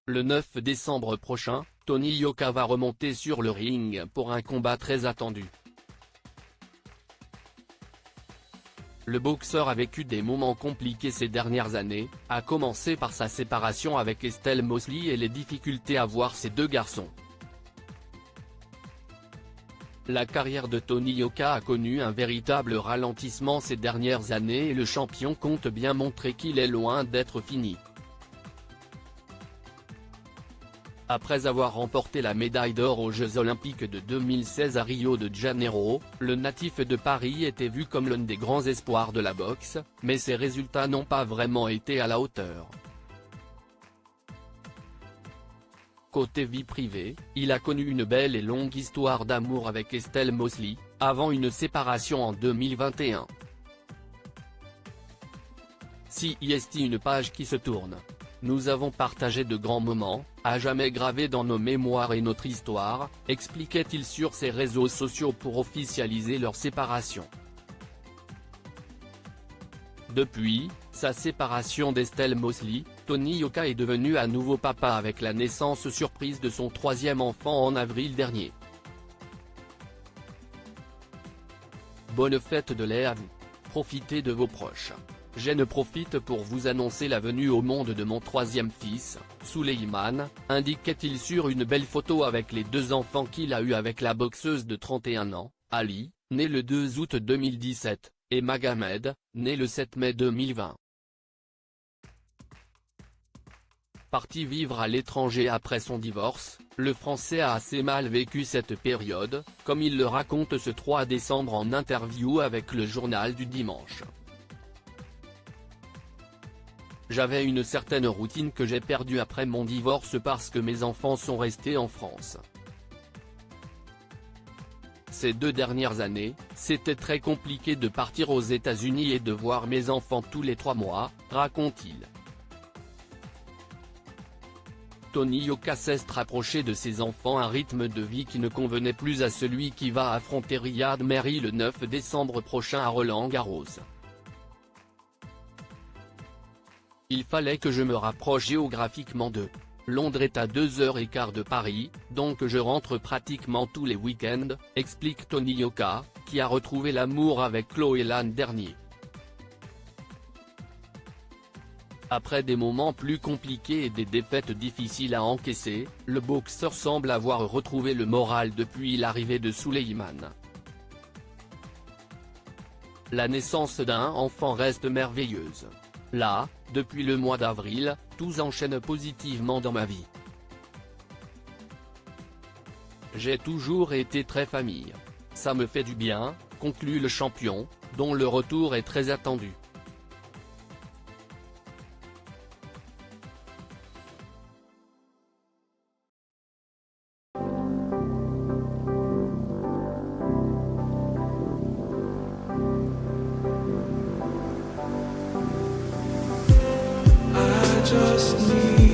Le 9 décembre prochain, Tony Yoka va remonter sur le ring pour un combat très attendu. Le boxeur a vécu des moments compliqués ces dernières années, à commencer par sa séparation avec Estelle Mosley et les difficultés à voir ses deux garçons. La carrière de Tony Yoka a connu un véritable ralentissement ces dernières années et le champion compte bien montrer qu'il est loin d'être fini. Après avoir remporté la médaille d'or aux Jeux Olympiques de 2016 à Rio de Janeiro, le natif de Paris était vu comme l'un des grands espoirs de la boxe, mais ses résultats n'ont pas vraiment été à la hauteur. Côté vie privée, il a connu une belle et longue histoire d'amour avec Estelle Mosley, avant une séparation en 2021. Si est une page qui se tourne. Nous avons partagé de grands moments, à jamais gravés dans nos mémoires et notre histoire, expliquait-il sur ses réseaux sociaux pour officialiser leur séparation. Depuis sa séparation d'Estelle Mosley, Tony Yoka est devenu à nouveau papa avec la naissance surprise de son troisième enfant en avril dernier. Bonne fête de l'air à vous. Profitez de vos proches. Je profite pour vous annoncer la venue au monde de mon troisième fils, Souleymane, indiquait-il sur une belle photo avec les deux enfants qu'il a eus avec la boxeuse de 31 ans, Ali, né le 2 août 2017, et Magomed, né le 7 mai 2020. Parti vivre à l'étranger après son divorce, le Français a assez mal vécu cette période, comme il le raconte ce 3 décembre en interview avec le journal du dimanche. J'avais une certaine routine que j'ai perdue après mon divorce parce que mes enfants sont restés en France. Ces 2 dernières années, c'était très compliqué de partir aux États-Unis et de voir mes enfants tous les 3 mois, raconte-t-il. Tony Yoka s'est rapproché de ses enfants, un rythme de vie qui ne convenait plus à celui qui va affronter Riyad Mahrez le 9 décembre prochain à Roland-Garros. Il fallait que je me rapproche géographiquement de Londres est à 2h15 de Paris, donc je rentre pratiquement tous les week-ends, explique Tony Yoka, qui a retrouvé l'amour avec Chloé l'an dernier. Après des moments plus compliqués et des défaites difficiles à encaisser, le boxeur semble avoir retrouvé le moral depuis l'arrivée de Souleymane. La naissance d'un enfant reste merveilleuse. Là, depuis le mois d'avril, tout s'enchaîne positivement dans ma vie. J'ai toujours été très famille. Ça me fait du bien, conclut le champion, dont le retour est très attendu. Just need